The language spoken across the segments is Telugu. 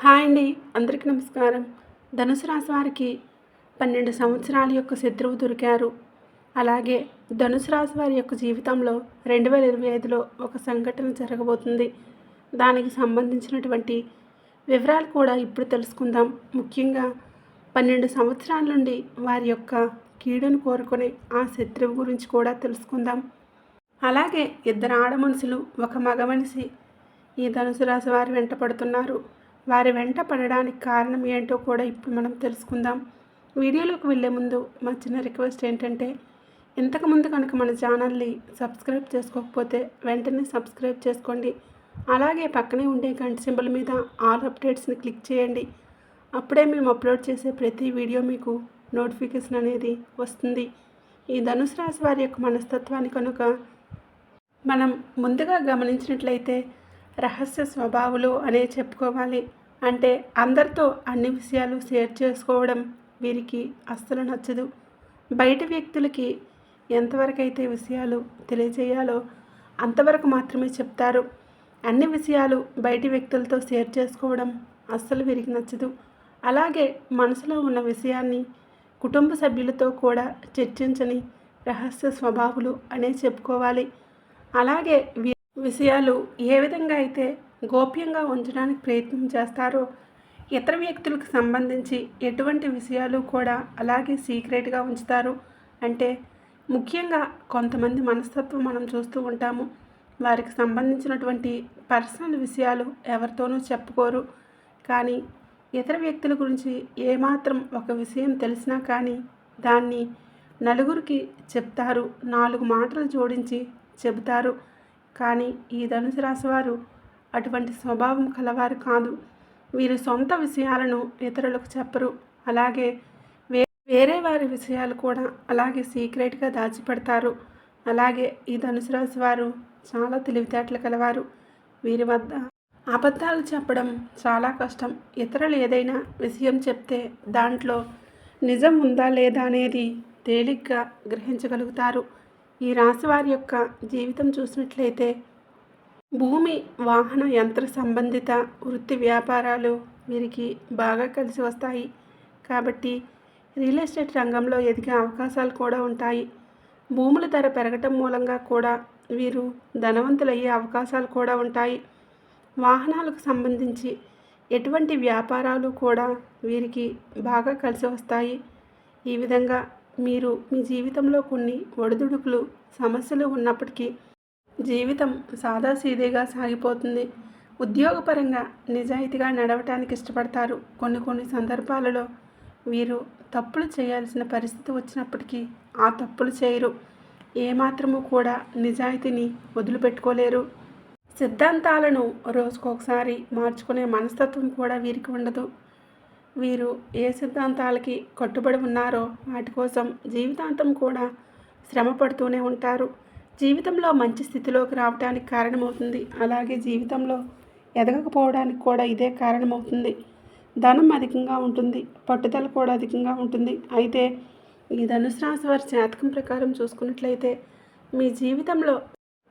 హాయ్ అండి. అందరికీ నమస్కారం. ధనుసు రాశి వారికి 12 సంవత్సరాల యొక్క శత్రువు దొరికారు. అలాగే ధనుసు రాశి వారి యొక్క జీవితంలో 2025లో ఒక సంఘటన జరగబోతుంది. దానికి సంబంధించినటువంటి వివరాలు కూడా ఇప్పుడు తెలుసుకుందాం. ముఖ్యంగా 12 సంవత్సరాల నుండి వారి యొక్క కీడును కోరుకునే ఆ శత్రువు గురించి కూడా తెలుసుకుందాం. అలాగే ఇద్దరు ఆడ మనుషులు, ఒక మగ మనిషి ఈ ధనుసు రాశి వారి వెంట పడుతున్నారు. వారి వెంట పడడానికి కారణం ఏంటో కూడా ఇప్పుడు మనం తెలుసుకుందాం. వీడియోలోకి వెళ్ళే ముందు మా చిన్న రిక్వెస్ట్ ఏంటంటే, ఇంతకుముందు కనుక మన ఛానల్ని సబ్స్క్రైబ్ చేసుకోకపోతే వెంటనే సబ్స్క్రైబ్ చేసుకోండి. అలాగే పక్కనే ఉండే గంట సింబల్ మీద ఆల్ అప్డేట్స్ని క్లిక్ చేయండి. అప్పుడే మేము అప్లోడ్ చేసే ప్రతి వీడియో మీకు నోటిఫికేషన్ అనేది వస్తుంది. ఈ ధనుసు రాశి వారి యొక్క మనస్తత్వాన్ని కనుక మనం ముందుగా గమనించినట్లయితే రహస్య స్వభావాలు అనే చెప్పుకోవాలి. అంటే అందరితో అన్ని విషయాలు షేర్ చేసుకోవడం వీరికి అస్సలు నచ్చదు. బయట వ్యక్తులకి ఎంతవరకు అయితే విషయాలు తెలియజేయాలో అంతవరకు మాత్రమే చెప్తారు. అన్ని విషయాలు బయట వ్యక్తులతో షేర్ చేసుకోవడం అస్సలు వీరికి నచ్చదు. అలాగే మనసులో ఉన్న విషయాన్ని కుటుంబ సభ్యులతో కూడా చర్చించని రహస్య స్వభావాలు అనే చెప్పుకోవాలి. అలాగే విషయాలు ఏ విధంగా అయితే గోప్యంగా ఉంచడానికి ప్రయత్నం చేస్తారో ఇతర వ్యక్తులకు సంబంధించి ఎటువంటి విషయాలు కూడా అలాగే సీక్రెట్గా ఉంచుతారు. అంటే ముఖ్యంగా కొంతమంది మనస్తత్వం మనం చూస్తూ ఉంటాము. వారికి సంబంధించినటువంటి పర్సనల్ విషయాలు ఎవరితోనూ చెప్పుకోరు. కానీ ఇతర వ్యక్తుల గురించి ఏమాత్రం ఒక విషయం తెలిసినా కానీ దాన్ని నలుగురికి చెప్తారు. 4 మాటలు జోడించి చెబుతారు. కానీ ఈ ధనుసు రాశి వారు అటువంటి స్వభావం కలవారు కాదు. వీరు సొంత విషయాలను ఇతరులకు చెప్పరు. అలాగే వేరే వారి విషయాలు కూడా అలాగే సీక్రెట్గా దాచిపెడతారు. అలాగే ఈ ధనుసు రాశి వారు చాలా తెలివితేటలు కలవారు. వీరి వద్ద అబద్ధాలు చెప్పడం చాలా కష్టం. ఇతరులు ఏదైనా విషయం చెప్తే దాంట్లో నిజం ఉందా లేదా అనేది తేలిగ్గా గ్రహించగలుగుతారు. ఈ రాశి వారి యొక్క జీవితం చూసినట్లయితే భూమి, వాహన, యంత్ర సంబంధిత వృత్తి వ్యాపారాలు వీరికి బాగా కలిసి వస్తాయి. కాబట్టి రియల్ ఎస్టేట్ రంగంలో ఎదిగే అవకాశాలు కూడా ఉంటాయి. భూముల ధర పెరగటం మూలంగా కూడా వీరు ధనవంతులయ్యే అవకాశాలు కూడా ఉంటాయి. వాహనాలకు సంబంధించి ఎటువంటి వ్యాపారాలు కూడా వీరికి బాగా కలిసి వస్తాయి. ఈ విధంగా మీరు మీ జీవితంలో కొన్ని ఒడిదుడుకులు, సమస్యలు ఉన్నప్పటికీ జీవితం సాదాసీదేగా సాగిపోతుంది. ఉద్యోగపరంగా నిజాయితీగా నడవటానికి ఇష్టపడతారు. కొన్ని సందర్భాలలో వీరు తప్పులు చేయాల్సిన పరిస్థితి వచ్చినప్పటికీ ఆ తప్పులు చేయరు. ఏమాత్రము కూడా నిజాయితీని వదిలిపెట్టుకోలేరు. సిద్ధాంతాలను రోజుకొకసారి మార్చుకునే మనస్తత్వం కూడా వీరికి ఉండదు. వీరు ఏ సిద్ధాంతాలకి కట్టుబడి ఉన్నారో వాటి కోసం జీవితాంతం కూడా శ్రమ పడుతూనే ఉంటారు. జీవితంలో మంచి స్థితిలోకి రావడానికి కారణమవుతుంది. అలాగే జీవితంలో ఎదగకపోవడానికి కూడా ఇదే కారణమవుతుంది. ధనం అధికంగా ఉంటుంది, పట్టుదల కూడా అధికంగా ఉంటుంది. అయితే ఈ ధనుసు రాశి వారి జాతకం ప్రకారం చూసుకున్నట్లయితే మీ జీవితంలో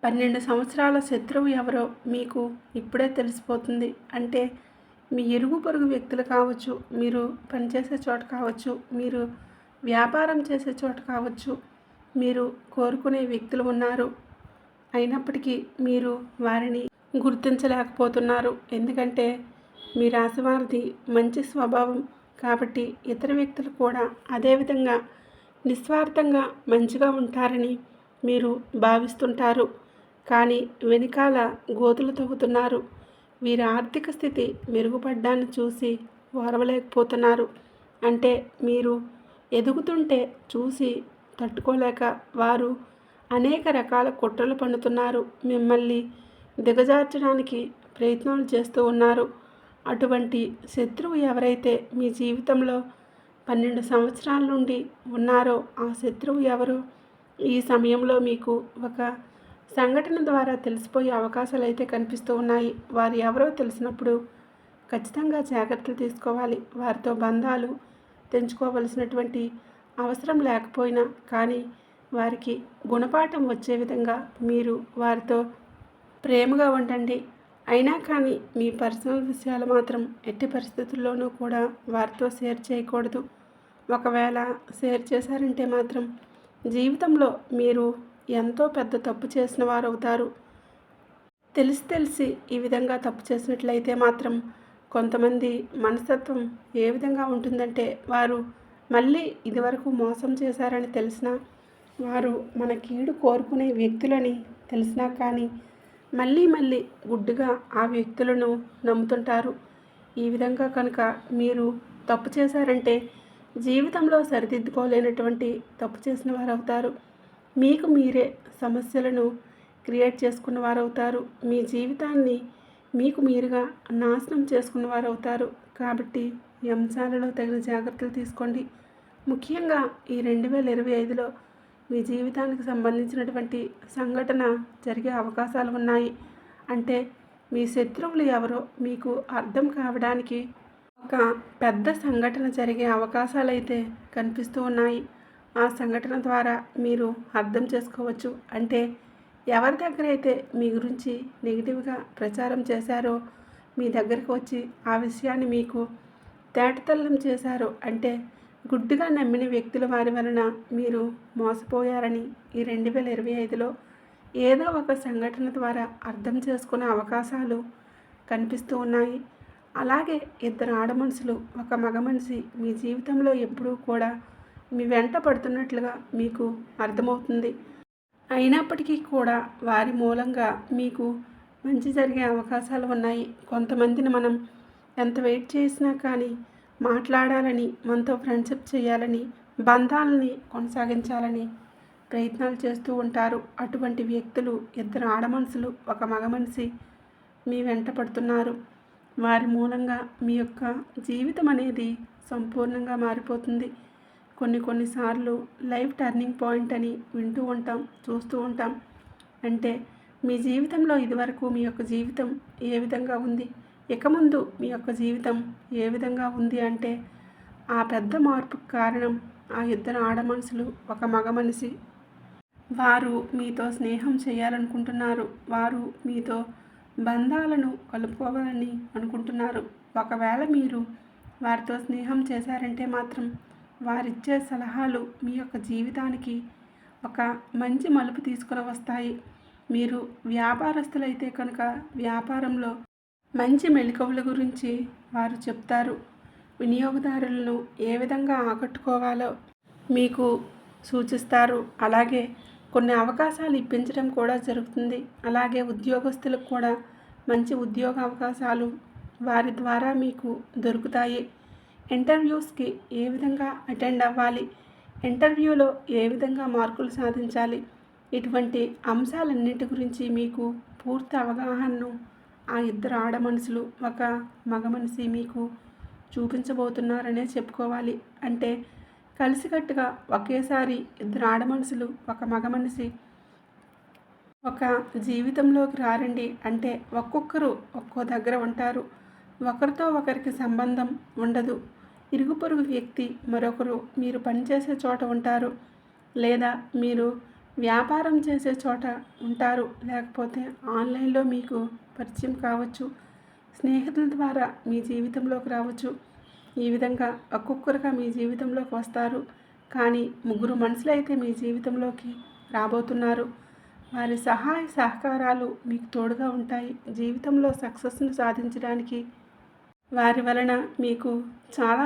12 సంవత్సరాల శత్రువు ఎవరో మీకు ఇప్పుడే తెలిసిపోతుంది. అంటే మీ ఇరుగు పొరుగు వ్యక్తులు కావచ్చు, మీరు పనిచేసే చోట కావచ్చు, మీరు వ్యాపారం చేసే చోట కావచ్చు, మీరు కోరుకునే వ్యక్తులు ఉన్నారు. అయినప్పటికీ మీరు వారిని గుర్తించలేకపోతున్నారు. ఎందుకంటే మీ రాశి వారిది మంచి స్వభావం కాబట్టి ఇతర వ్యక్తులు కూడా అదేవిధంగా నిస్వార్థంగా మంచిగా ఉంటారని మీరు భావిస్తుంటారు. కానీ వెనకాల గోతులు తవ్వుతున్నారు. వీరి ఆర్థిక స్థితి మెరుగుపడ్డాన్ని చూసి ఓర్వలేకపోతున్నారు. అంటే మీరు ఎదుగుతుంటే చూసి తట్టుకోలేక వారు అనేక రకాల కుట్రలు పన్నుతున్నారు. మిమ్మల్ని దిగజార్చడానికి ప్రయత్నాలు చేస్తూ ఉన్నారు. అటువంటి శత్రువు ఎవరైతే మీ జీవితంలో 12 సంవత్సరాల నుండి ఉన్నారో ఆ శత్రువు ఎవరు ఈ సమయంలో మీకు ఒక సంఘటన ద్వారా తెలిసిపోయే అవకాశాలు అయితే కనిపిస్తూ ఉన్నాయి. వారు ఎవరో తెలిసినప్పుడు ఖచ్చితంగా జాగ్రత్తలు తీసుకోవాలి. వారితో బంధాలు తెంచుకోవలసినటువంటి అవసరం లేకపోయినా కానీ వారికి గుణపాఠం వచ్చే విధంగా మీరు వారితో ప్రేమగా ఉండండి. అయినా కానీ మీ పర్సనల్ విషయాలు మాత్రం ఎట్టి పరిస్థితుల్లోనూ కూడా వారితో షేర్ చేయకూడదు. ఒకవేళ షేర్ చేశారంటే మాత్రం జీవితంలో మీరు ఎంతో పెద్ద తప్పు చేసిన వారవుతారు. తెలిసి ఈ విధంగా తప్పు చేసినట్లయితే మాత్రం కొంతమంది మనస్తత్వం ఏ విధంగా ఉంటుందంటే, వారు మళ్ళీ ఇదివరకు మోసం చేశారని తెలిసినా, వారు మన కీడు కోరుకునే వ్యక్తులని తెలిసినా కానీ మళ్ళీ గుడ్డిగా ఆ వ్యక్తులను నమ్ముతుంటారు. ఈ విధంగా కనుక మీరు తప్పు చేశారంటే జీవితంలో సరిదిద్దుకోలేనటువంటి తప్పు చేసిన వారవుతారు. మీకు మీరే సమస్యలను క్రియేట్ చేసుకున్న వారవుతారు. మీ జీవితాన్ని మీకు మీరుగా నాశనం చేసుకున్న వారవుతారు. కాబట్టి ఈ అంశాలలో తగిన జాగ్రత్తలు తీసుకోండి. ముఖ్యంగా ఈ 2025లో మీ జీవితానికి సంబంధించినటువంటి సంఘటన జరిగే అవకాశాలు ఉన్నాయి. అంటే మీ శత్రువులు ఎవరో మీకు అర్థం కావడానికి ఒక పెద్ద సంఘటన జరిగే అవకాశాలు అయితే కనిపిస్తూ ఉన్నాయి. ఆ సంఘటన ద్వారా మీరు అర్థం చేసుకోవచ్చు. అంటే ఎవరి దగ్గర అయితే మీ గురించి నెగిటివ్గా ప్రచారం చేశారో, మీ దగ్గరకు వచ్చి ఆ విషయాన్ని మీకు తేటతెల్లం చేశారో, అంటే గుడ్డిగా నమ్మిన వ్యక్తుల వారి వలన మీరు మోసపోయారని ఈ 2025లో ఏదో ఒక సంఘటన ద్వారా అర్థం చేసుకునే అవకాశాలు కనిపిస్తూ ఉన్నాయి. అలాగే ఇద్దరు ఆడ మనుషులు, ఒక మగ మనిషి మీ జీవితంలో ఎప్పుడూ కూడా మీ వెంట పడుతున్నట్లుగా మీకు అర్థమవుతుంది. అయినప్పటికీ కూడా వారి మూలంగా మీకు మంచి జరిగే అవకాశాలు ఉన్నాయి. కొంతమందిని మనం ఎంత వెయిట్ చేసినా కానీ మాట్లాడాలని, మనతో ఫ్రెండ్షిప్ చేయాలని, బంధాలని కొనసాగించాలని ప్రయత్నాలు చేస్తూ ఉంటారు. అటువంటి వ్యక్తులు, ఇద్దరు ఆడ మనుషులు, ఒక మగ మనిషి మీ వెంట పడుతున్నారు. వారి మూలంగా మీ యొక్క జీవితం అనేది సంపూర్ణంగా మారిపోతుంది. కొన్నిసార్లు లైఫ్ టర్నింగ్ పాయింట్ అని వింటూ ఉంటాం, చూస్తూ ఉంటాం. అంటే మీ జీవితంలో ఇదివరకు మీ యొక్క జీవితం ఏ విధంగా ఉంది, ఇక ముందు మీ యొక్క జీవితం ఏ విధంగా ఉంది అంటే ఆ పెద్ద మార్పుకు కారణం ఆ ఇద్దరు ఆడ మనుషులు, ఒక మగ మనిషి. వారు మీతో స్నేహం చేయాలనుకుంటున్నారు. వారు మీతో బంధాలను కలుపుకోవాలని అనుకుంటున్నారు. ఒకవేళ మీరు వారితో స్నేహం చేశారంటే మాత్రం వారిచ్చే సలహాలు మీ యొక్క జీవితానికి ఒక మంచి మలుపు తీసుకుని వస్తాయి. మీరు వ్యాపారస్తులైతే కనుక వ్యాపారంలో మంచి మెళకువల గురించి వారు చెప్తారు. వినియోగదారులను ఏ విధంగా ఆకట్టుకోవాలో మీకు సూచిస్తారు. అలాగే కొన్ని అవకాశాలు ఇప్పించడం కూడా జరుగుతుంది. అలాగే ఉద్యోగస్తులకు కూడా మంచి ఉద్యోగ అవకాశాలు వారి ద్వారా మీకు దొరుకుతాయి. ఇంటర్వ్యూస్కి ఏ విధంగా అటెండ్ అవ్వాలి, ఇంటర్వ్యూలో ఏ విధంగా మార్కులు సాధించాలి, ఇటువంటి అంశాలన్నిటి గురించి మీకు పూర్తి అవగాహనను ఆ ఇద్దరు ఆడ మనుషులు, ఒక మగ మనిషి మీకు చూపించబోతున్నారనే చెప్పుకోవాలి. అంటే కలిసికట్టుగా ఒకేసారి ఇద్దరు ఆడ మనుషులు, ఒక మగ మనిషి ఒక జీవితంలోకి రారండి. అంటే ఒక్కొక్కరు ఒక్కో దగ్గర ఉంటారు. ఒకరితో ఒకరికి సంబంధం ఉండదు. ఇరుగు పొరుగు వ్యక్తి మరొకరు మీరు పనిచేసే చోట ఉంటారు, లేదా మీరు వ్యాపారం చేసే చోట ఉంటారు, లేకపోతే ఆన్లైన్లో మీకు పరిచయం కావచ్చు, స్నేహితుల ద్వారా మీ జీవితంలోకి రావచ్చు. ఈ విధంగా ఒక్కొక్కరుగా మీ జీవితంలోకి వస్తారు. కానీ ముగ్గురు మనుషులు అయితే మీ జీవితంలోకి రాబోతున్నారు. వారి సహాయ సహకారాలు మీకు తోడుగా ఉంటాయి. జీవితంలో సక్సెస్ను సాధించడానికి వారి వలన మీకు చాలా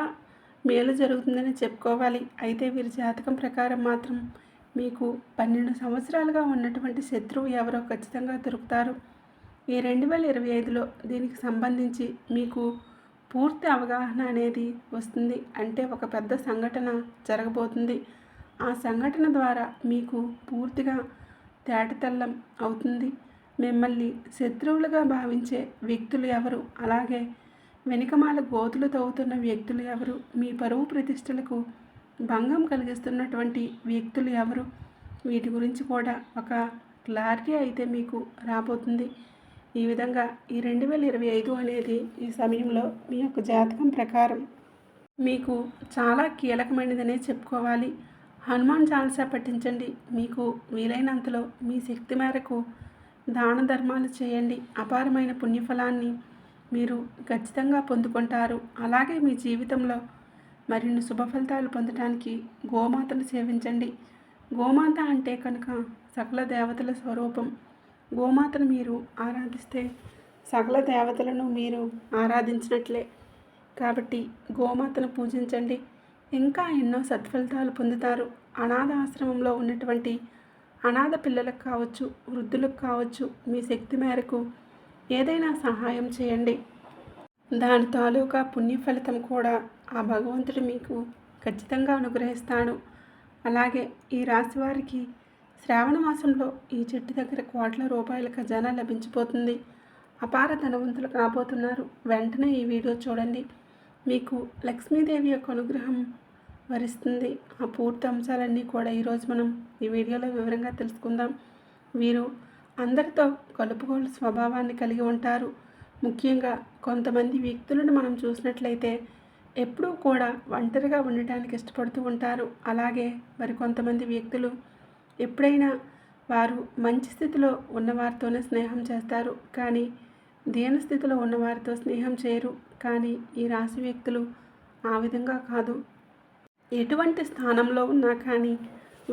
మేలు జరుగుతుందని చెప్పుకోవాలి. అయితే వీరి జాతకం ప్రకారం మాత్రం మీకు 12 సంవత్సరాలుగా ఉన్నటువంటి శత్రువు ఎవరో ఖచ్చితంగా దొరుకుతారు. ఈ 2025లో దీనికి సంబంధించి మీకు పూర్తి అవగాహన అనేది వస్తుంది. అంటే ఒక పెద్ద సంఘటన జరగబోతుంది. ఆ సంఘటన ద్వారా మీకు పూర్తిగా తేటతెల్లం అవుతుంది. మిమ్మల్ని శత్రువులుగా భావించే వ్యక్తులు ఎవరు, అలాగే వెనుకమాల గోతులు తవ్వుతున్న వ్యక్తులు ఎవరు, మీ పరువు ప్రతిష్టలకు భంగం కలిగిస్తున్నటువంటి వ్యక్తులు ఎవరు, వీటి గురించి కూడా ఒక క్లారిటీ అయితే మీకు రాబోతుంది. ఈ విధంగా ఈ 2025 అనేది ఈ సమయంలో మీ యొక్క జాతకం ప్రకారం మీకు చాలా కీలకమైనదనే చెప్పుకోవాలి. హనుమాన్ చాలీసా పఠించండి. మీకు వీలైనంతలో మీ శక్తి మేరకు దాన ధర్మాలు చేయండి. అపారమైన పుణ్యఫలాన్ని మీరు ఖచ్చితంగా పొందుకుంటారు. అలాగే మీ జీవితంలో మరిన్ని శుభ ఫలితాలు పొందడానికి గోమాతను సేవించండి. గోమాత అంటే కనుక సకల దేవతల స్వరూపం. గోమాతను మీరు ఆరాధిస్తే సకల దేవతలను మీరు ఆరాధించినట్లే. కాబట్టి గోమాతను పూజించండి. ఇంకా ఎన్నో సత్ఫలితాలు పొందుతారు. అనాథ ఆశ్రమంలో ఉన్నటువంటి అనాథ పిల్లలకు కావచ్చు, వృద్ధులకు కావచ్చు, మీ శక్తి మేరకు ఏదైనా సహాయం చేయండి. దాని తాలూకా పుణ్య ఫలితం కూడా ఆ భగవంతుడు మీకు ఖచ్చితంగా అనుగ్రహిస్తాడు. అలాగే ఈ రాశి వారికి శ్రావణ మాసంలో ఈ చెట్టు దగ్గర కోట్ల రూపాయల ఖజానా లభించిపోతుంది. అపార ధనవంతులు కాబోతున్నారు. వెంటనే ఈ వీడియో చూడండి. మీకు లక్ష్మీదేవి యొక్క అనుగ్రహం వరిస్తుంది. ఆ పూర్తి అంశాలన్నీ కూడా ఈరోజు మనం ఈ వీడియోలో వివరంగా తెలుసుకుందాం. వీరు అందరితో కలుపుగోలు స్వభావాన్ని కలిగి ఉంటారు. ముఖ్యంగా కొంతమంది వ్యక్తులను మనం చూసినట్లయితే ఎప్పుడూ కూడా ఒంటరిగా ఉండటానికి ఇష్టపడుతూ ఉంటారు. అలాగే మరికొంతమంది వ్యక్తులు ఎప్పుడైనా వారు మంచి స్థితిలో ఉన్నవారితోనే స్నేహం చేస్తారు, కానీ దీన స్థితిలో ఉన్నవారితో స్నేహం చేయరు. కానీ ఈ రాశి వ్యక్తులు ఆ విధంగా కాదు. ఎటువంటి స్థానంలో ఉన్నా కానీ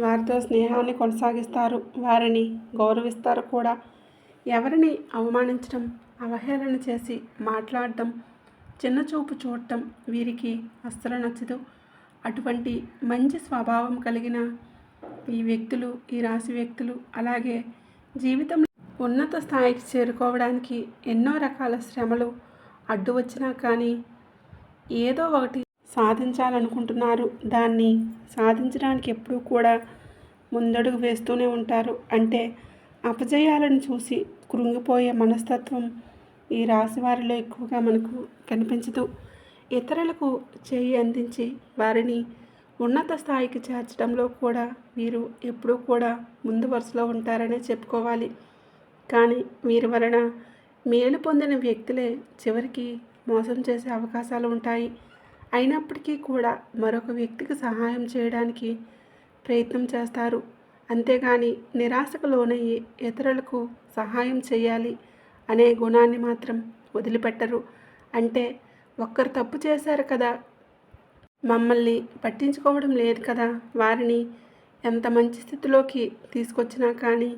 వారితో స్నేహాన్ని కొనసాగిస్తారు, వారిని గౌరవిస్తారు కూడా. ఎవరిని అవమానించడం, అవహేళన చేసి మాట్లాడడం, చిన్నచూపు చూడటం వీరికి అస్సలు నచ్చదు. అటువంటి మంచి స్వభావం కలిగిన ఈ వ్యక్తులు, ఈ రాశి వ్యక్తులు అలాగే జీవితంలో ఉన్నత స్థాయికి చేరుకోవడానికి ఎన్నో రకాల శ్రమలు అడ్డు వచ్చినా కానీ ఏదో ఒకటి సాధించాలనుకుంటున్నారు. దాన్ని సాధించడానికి ఎప్పుడూ కూడా ముందడుగు వేస్తూనే ఉంటారు. అంటే అపజయాలను చూసి కృంగిపోయే మనస్తత్వం ఈ రాశి వారిలో ఎక్కువగా మనకు కనిపించదు. ఇతరులకు చేయి అందించి వారిని ఉన్నత స్థాయికి చేర్చడంలో కూడా వీరు ఎప్పుడూ కూడా ముందు వరుసలో ఉంటారనే చెప్పుకోవాలి. కానీ వీరి వలన మేలు పొందిన వ్యక్తులే చివరికి మోసం చేసే అవకాశాలు ఉంటాయి. అయినప్పటికీ కూడా మరొక వ్యక్తికి సహాయం చేయడానికి ప్రయత్నం చేస్తారు. అంతేగాని నిరాశకు లోనయ్యి ఇతరులకు సహాయం చేయాలి అనే గుణాన్ని మాత్రం వదిలిపెట్టరు. అంటే ఒక్కరు తప్పు చేశారు కదా, మమ్మల్ని పట్టించుకోవడం లేదు కదా, వారిని ఎంత మంచి స్థితిలోకి తీసుకొచ్చినా కానీ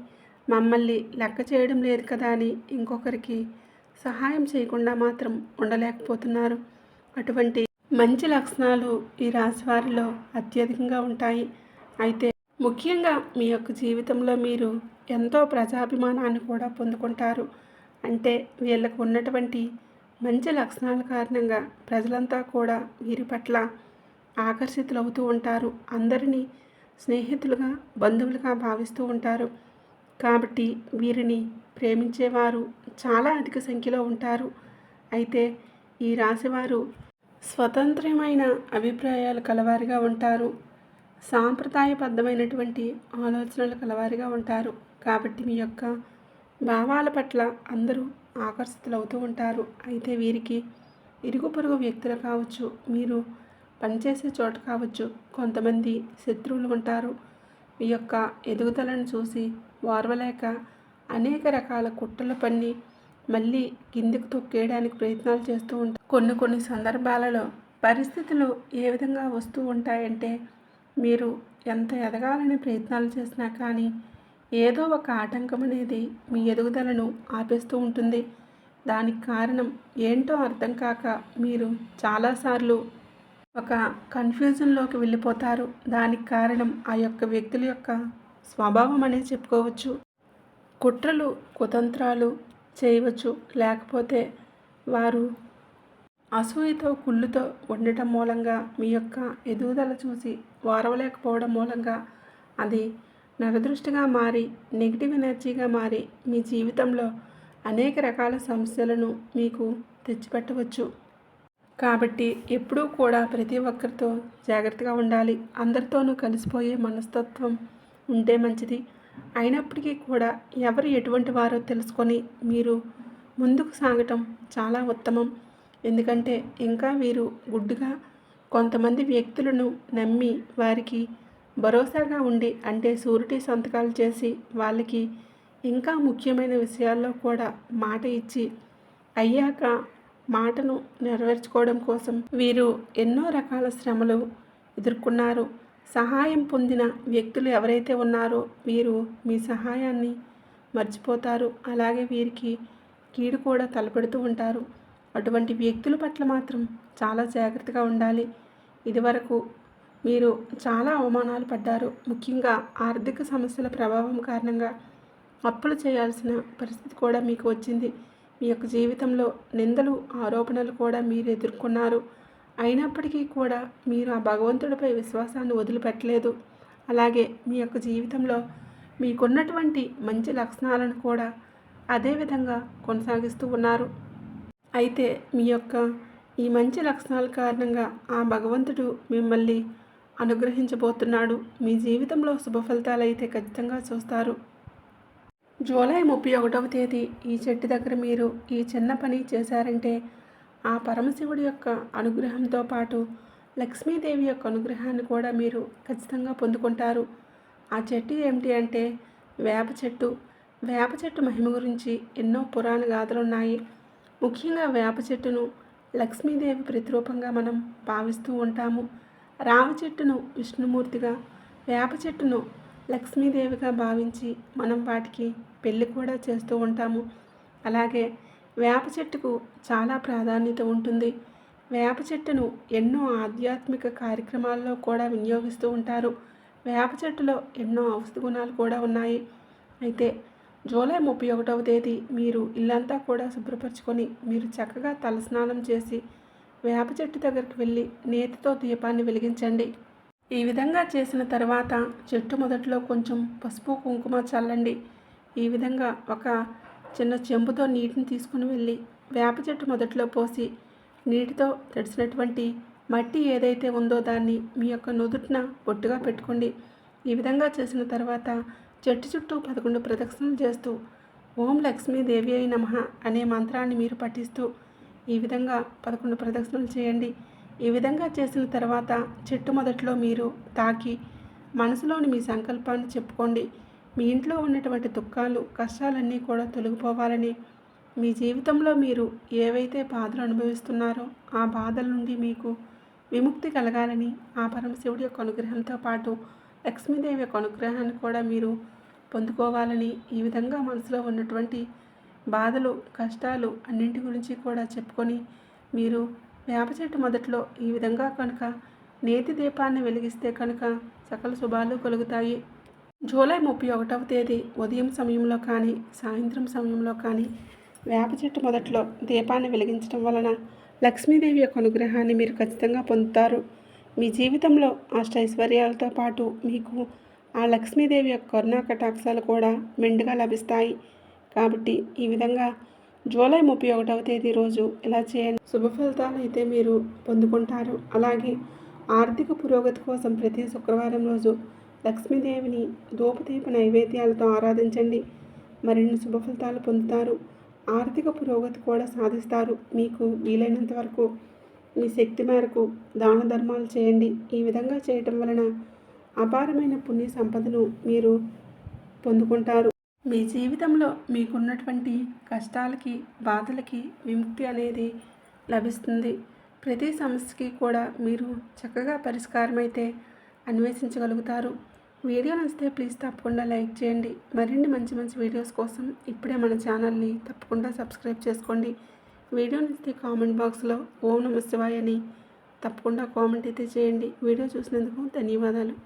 మమ్మల్ని లెక్క చేయడం లేదు కదా అని ఇంకొకరికి సహాయం చేయకుండా మాత్రం ఉండలేకపోతున్నారు. అటువంటి మంచి లక్షణాలు ఈ రాశి వారిలో అత్యధికంగా ఉంటాయి. అయితే ముఖ్యంగా మీ యొక్క జీవితంలో మీరు ఎంతో ప్రజాభిమానాన్ని కూడా పొందుకుంటారు. అంటే వీళ్ళకు ఉన్నటువంటి మంచి లక్షణాల కారణంగా ప్రజలంతా కూడా వీరి పట్ల ఆకర్షితులవుతూ ఉంటారు. అందరినీ స్నేహితులుగా, బంధువులుగా భావిస్తూ ఉంటారు. కాబట్టి వీరిని ప్రేమించేవారు చాలా అధిక సంఖ్యలో ఉంటారు. అయితే ఈ రాశివారు స్వతంత్రమైన అభిప్రాయాలు కలవారిగా ఉంటారు. సాంప్రదాయబద్ధమైనటువంటి ఆలోచనలు కలవారిగా ఉంటారు. కాబట్టి మీ యొక్క భావాల పట్ల అందరూ ఆకర్షితులవుతూ ఉంటారు. అయితే వీరికి ఇరుగు పొరుగు వ్యక్తులు కావచ్చు, మీరు పనిచేసే చోట కావచ్చు, కొంతమంది శత్రువులు ఉంటారు. మీ యొక్క ఎదుగుదలను చూసి ఓర్వలేక అనేక రకాల కుట్రలు పన్ని మళ్ళీ కిందికి తొక్కేయడానికి ప్రయత్నాలు చేస్తూ ఉంటారు. కొన్ని సందర్భాలలో పరిస్థితులు ఏ విధంగా వస్తూ ఉంటాయంటే మీరు ఎంత ఎదగాలని ప్రయత్నాలు చేసినా కానీ ఏదో ఒక ఆటంకం అనేది మీ ఎదుగుదలను ఆపేస్తూ ఉంటుంది. దానికి కారణం ఏంటో అర్థం కాక మీరు చాలాసార్లు ఒక కన్ఫ్యూజన్లోకి వెళ్ళిపోతారు. దానికి కారణం ఆ యొక్క వ్యక్తుల యొక్క స్వభావం అనేది చెప్పుకోవచ్చు. కుట్రలు, కుతంత్రాలు చేయవచ్చు, లేకపోతే వారు అసూయతో, కుళ్ళుతో ఉండటం మూలంగా మీ యొక్క ఎదుగుదల చూసి ఓర్వలేకపోవడం మూలంగా అది నరదృష్టిగా మారి నెగిటివ్ ఎనర్జీగా మారి మీ జీవితంలో అనేక రకాల సమస్యలను మీకు తెచ్చిపెట్టవచ్చు. కాబట్టి ఎప్పుడూ కూడా ప్రతి ఒక్కరితో జాగ్రత్తగా ఉండాలి. అందరితోనూ కలిసిపోయే మనస్తత్వం ఉంటే మంచిది. అయినప్పటికీ కూడా ఎవరు ఎటువంటి వారో తెలుసుకొని మీరు ముందుకు సాగటం చాలా ఉత్తమం. ఎందుకంటే ఇంకా వీరు గుడ్డుగా కొంతమంది వ్యక్తులను నమ్మి వారికి భరోసాగా ఉండి, అంటే షూరిటీ సంతకాలు చేసి వాళ్ళకి ఇంకా ముఖ్యమైన విషయాల్లో కూడా మాట ఇచ్చి అయ్యాక మాటను నెరవేర్చుకోవడం కోసం వీరు ఎన్నో రకాల శ్రమలు ఎదుర్కొన్నారు. సహాయం పొందిన వ్యక్తులు ఎవరైతే ఉన్నారో వీరు మీ సహాయాన్ని మర్చిపోతారు. అలాగే వీరికి కీడు కూడా తలపెడుతూ ఉంటారు. అటువంటి వ్యక్తుల పట్ల మాత్రం చాలా జాగ్రత్తగా ఉండాలి. ఇదివరకు మీరు చాలా అవమానాలు పడ్డారు. ముఖ్యంగా ఆర్థిక సమస్యల ప్రభావం కారణంగా అప్పులు చేయాల్సిన పరిస్థితి కూడా మీకు వచ్చింది. మీ యొక్క జీవితంలో నిందలు ఆరోపణలు కూడా మీరు ఎదుర్కొన్నారు. అయినప్పటికీ కూడా మీరు ఆ భగవంతుడిపై విశ్వాసాన్ని వదిలిపెట్టలేదు. అలాగే మీ యొక్క జీవితంలో మీకున్నటువంటి మంచి లక్షణాలను కూడా అదేవిధంగా కొనసాగిస్తూ ఉన్నారు. అయితే మీ యొక్క ఈ మంచి లక్షణాల కారణంగా ఆ భగవంతుడు మిమ్మల్ని అనుగ్రహించబోతున్నాడు. మీ జీవితంలో శుభ ఫలితాలు అయితే ఖచ్చితంగా చూస్తారు. జూలై 31వ తేదీ ఈ చెట్టు దగ్గర మీరు ఈ చిన్న పని చేశారంటే ఆ పరమశివుడి యొక్క అనుగ్రహంతో పాటు లక్ష్మీదేవి యొక్క అనుగ్రహాన్ని కూడా మీరు ఖచ్చితంగా పొందుకుంటారు. ఆ చెట్టు ఏమిటి అంటే వేప చెట్టు. వేప చెట్టు మహిమ గురించి ఎన్నో పురాణ గాథలు ఉన్నాయి. ముఖ్యంగా వేప చెట్టును లక్ష్మీదేవి ప్రతిరూపంగా మనం భావిస్తూ ఉంటాము. రావి చెట్టును విష్ణుమూర్తిగా, వేప చెట్టును లక్ష్మీదేవిగా భావించి మనం వాటికి పెళ్ళి కూడా చేస్తూ ఉంటాము. అలాగే వేప చెట్టుకు చాలా ప్రాధాన్యత ఉంటుంది. వేప చెట్టును ఎన్నో ఆధ్యాత్మిక కార్యక్రమాల్లో కూడా వినియోగిస్తూ ఉంటారు. వేప చెట్టులో ఎన్నో ఔషధ గుణాలు కూడా ఉన్నాయి. అయితే జూలై 31వ తేదీ మీరు ఇల్లంతా కూడా శుభ్రపరచుకొని మీరు చక్కగా తలస్నానం చేసి వేప చెట్టు దగ్గరికి వెళ్ళి నేతితో దీపాన్ని వెలిగించండి. ఈ విధంగా చేసిన తర్వాత చెట్టు మొదట్లో కొంచెం పసుపు కుంకుమ చల్లండి. ఈ విధంగా ఒక చిన్న చెంబుతో నీటిని తీసుకుని వెళ్ళి వేప చెట్టు మొదట్లో పోసి నీటితో తడిసినటువంటి మట్టి ఏదైతే ఉందో దాన్ని మీ యొక్క నుదుటిన బొట్టుగా పెట్టుకోండి. ఈ విధంగా చేసిన తర్వాత చెట్టు చుట్టూ 11 ప్రదక్షిణలు చేస్తూ ఓం లక్ష్మీదేవి అయి నమః అనే మంత్రాన్ని మీరు పఠిస్తూ ఈ విధంగా 11 ప్రదక్షిణలు చేయండి. ఈ విధంగా చేసిన తర్వాత చెట్టు మొదట్లో మీరు తాకి మనసులోని మీ సంకల్పాన్ని చెప్పుకోండి. మీ ఇంట్లో ఉన్నటువంటి దుఃఖాలు కష్టాలన్నీ కూడా తొలగిపోవాలని, మీ జీవితంలో మీరు ఏవైతే బాధలు అనుభవిస్తున్నారో ఆ బాధల నుండి మీకు విముక్తి కలగాలని, ఆ పరమశివుడి యొక్క అనుగ్రహంతో పాటు లక్ష్మీదేవి యొక్క అనుగ్రహాన్ని కూడా మీరు పొందుకోవాలని ఈ విధంగా మనసులో ఉన్నటువంటి బాధలు కష్టాలు అన్నింటి గురించి కూడా చెప్పుకొని మీరు వేప చెట్టు మొదట్లో ఈ విధంగా కనుక నేతి దీపాన్ని వెలిగిస్తే కనుక సకల శుభాలు కలుగుతాయి. జూలై 31వ తేదీ ఉదయం సమయంలో కానీ సాయంత్రం సమయంలో కానీ వేప చెట్టు మొదట్లో దీపాన్ని వెలిగించడం వలన లక్ష్మీదేవి యొక్క అనుగ్రహాన్ని మీరు ఖచ్చితంగా పొందుతారు. మీ జీవితంలో అష్టైశ్వర్యాలతో పాటు మీకు ఆ లక్ష్మీదేవి యొక్క కరుణా కటాక్షాలు కూడా మెండుగా లభిస్తాయి. కాబట్టి ఈ విధంగా జూలై 31వ తేదీ రోజు ఇలా చేయండి. శుభ ఫలితాలు అయితే మీరు పొందుకుంటారు. అలాగే ఆర్థిక పురోగతి కోసం ప్రతి శుక్రవారం రోజు లక్ష్మీదేవిని ధూపదీప నైవేద్యాలతో ఆరాధించండి. మరిన్ని శుభ ఫలితాలు పొందుతారు. ఆర్థిక పురోగతి కూడా సాధిస్తారు. మీకు వీలైనంత వరకు మీ శక్తి మేరకు దాన ధర్మాలు చేయండి. ఈ విధంగా చేయటం వలన అపారమైన పుణ్య సంపదను మీరు పొందుకుంటారు. మీ జీవితంలో మీకున్నటువంటి కష్టాలకి బాధలకి విముక్తి అనేది లభిస్తుంది. ప్రతి సమస్యకి కూడా మీరు చక్కగా పరిష్కారం అయితే అన్వేషించగలుగుతారు. వీడియో నచ్చితే ప్లీజ్ తప్పకుండా లైక్ చేయండి. మరిన్ని మంచి మంచి వీడియోస్ కోసం ఇప్పుడే మన ఛానల్ని తప్పకుండా సబ్స్క్రైబ్ చేసుకోండి. వీడియో నచ్చితే కామెంట్ బాక్స్లో ఓం నమః శివాయ అని తప్పకుండా కామెంట్ అయితే చేయండి. వీడియో చూసినందుకు ధన్యవాదాలు.